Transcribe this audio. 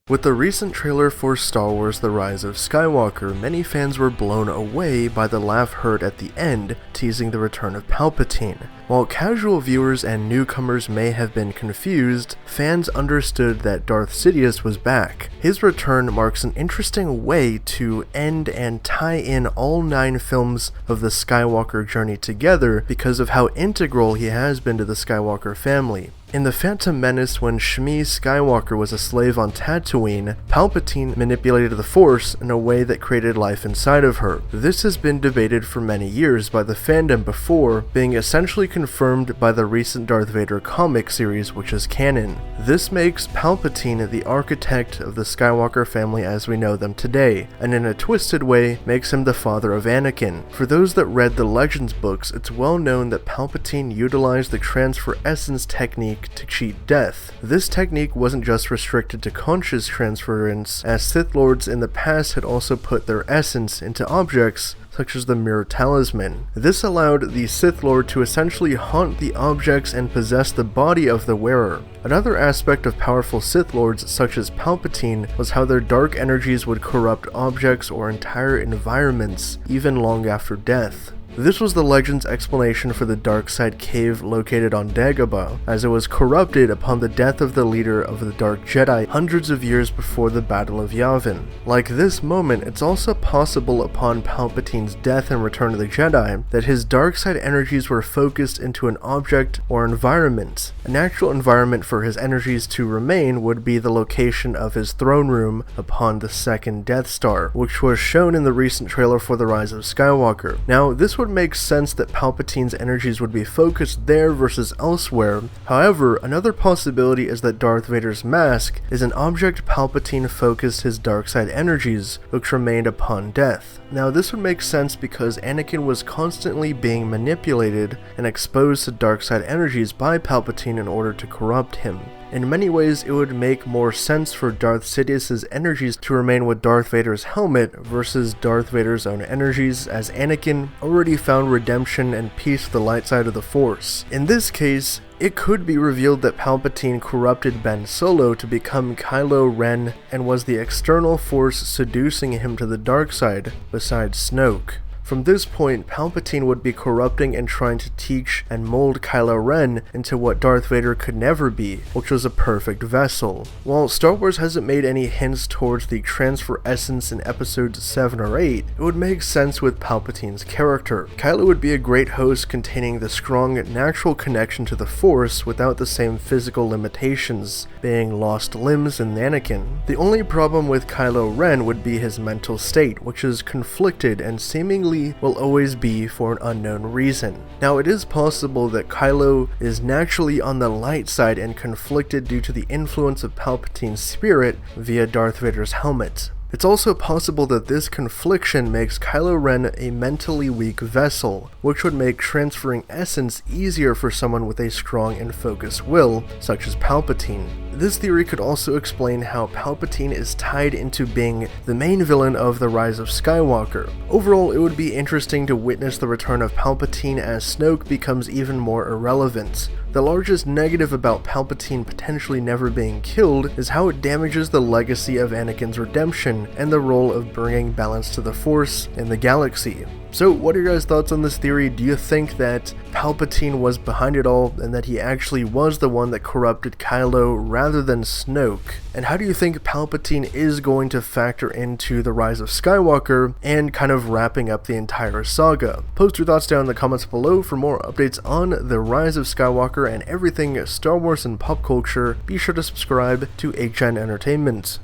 With the recent trailer for Star Wars The Rise of Skywalker, many fans were blown away by the laugh heard at the end, teasing the return of Palpatine. While casual viewers and newcomers may have been confused, fans understood that Darth Sidious was back. His return marks an interesting way to end and tie in all 9 films of the Skywalker journey together because of how integral he has been to the Skywalker family. In The Phantom Menace, when Shmi Skywalker was a slave on Tatooine, Palpatine manipulated the Force in a way that created life inside of her. This has been debated for many years by the fandom before being essentially confirmed by the recent Darth Vader comic series, which is canon. This makes Palpatine the architect of the Skywalker family as we know them today, and in a twisted way makes him the father of Anakin. For those that read the Legends books, it's well known that Palpatine utilized the transfer essence technique to cheat death. This technique wasn't just restricted to conscious transference, as Sith Lords in the past had also put their essence into objects such as the Mirror Talisman. This allowed the Sith Lord to essentially haunt the objects and possess the body of the wearer. Another aspect of powerful Sith Lords such as Palpatine was how their dark energies would corrupt objects or entire environments, even long after death. This was the Legend's explanation for the Dark Side Cave located on Dagobah, as it was corrupted upon the death of the leader of the Dark Jedi hundreds of years before the Battle of Yavin. Like this moment, it's also possible upon Palpatine's death and Return of the Jedi that his dark side energies were focused into an object or environment. A natural environment for his energies to remain would be the location of his throne room upon the second Death Star, which was shown in the recent trailer for The Rise of Skywalker. Now, this would make sense that Palpatine's energies would be focused there versus elsewhere. However, another possibility is that Darth Vader's mask is an object Palpatine focused his dark side energies, which remained upon death. Now, this would make sense because Anakin was constantly being manipulated and exposed to dark side energies by Palpatine in order to corrupt him. In many ways, it would make more sense for Darth Sidious's energies to remain with Darth Vader's helmet versus Darth Vader's own energies, as Anakin already found redemption and peace with the light side of the Force. In this case, it could be revealed that Palpatine corrupted Ben Solo to become Kylo Ren and was the external force seducing him to the dark side, besides Snoke. From this point, Palpatine would be corrupting and trying to teach and mold Kylo Ren into what Darth Vader could never be, which was a perfect vessel. While Star Wars hasn't made any hints towards the transfer essence in episodes 7 or 8, it would make sense with Palpatine's character. Kylo would be a great host containing the strong natural connection to the Force without the same physical limitations, being lost limbs in Anakin. The only problem with Kylo Ren would be his mental state, which is conflicted and seemingly will always be for an unknown reason. Now, it is possible that Kylo is naturally on the light side and conflicted due to the influence of Palpatine's spirit via Darth Vader's helmet. It's also possible that this confliction makes Kylo Ren a mentally weak vessel, which would make transferring essence easier for someone with a strong and focused will, such as Palpatine. This theory could also explain how Palpatine is tied into being the main villain of The Rise of Skywalker. Overall, it would be interesting to witness the return of Palpatine as Snoke becomes even more irrelevant. The largest negative about Palpatine potentially never being killed is how it damages the legacy of Anakin's redemption and the role of bringing balance to the Force in the galaxy. So, what are your guys' thoughts on this theory? Do you think that Palpatine was behind it all and that he actually was the one that corrupted Kylo rather than Snoke? And how do you think Palpatine is going to factor into The Rise of Skywalker and kind of wrapping up the entire saga? Post your thoughts down in the comments below. For more updates on The Rise of Skywalker and everything Star Wars and pop culture, be sure to subscribe to HN Entertainment.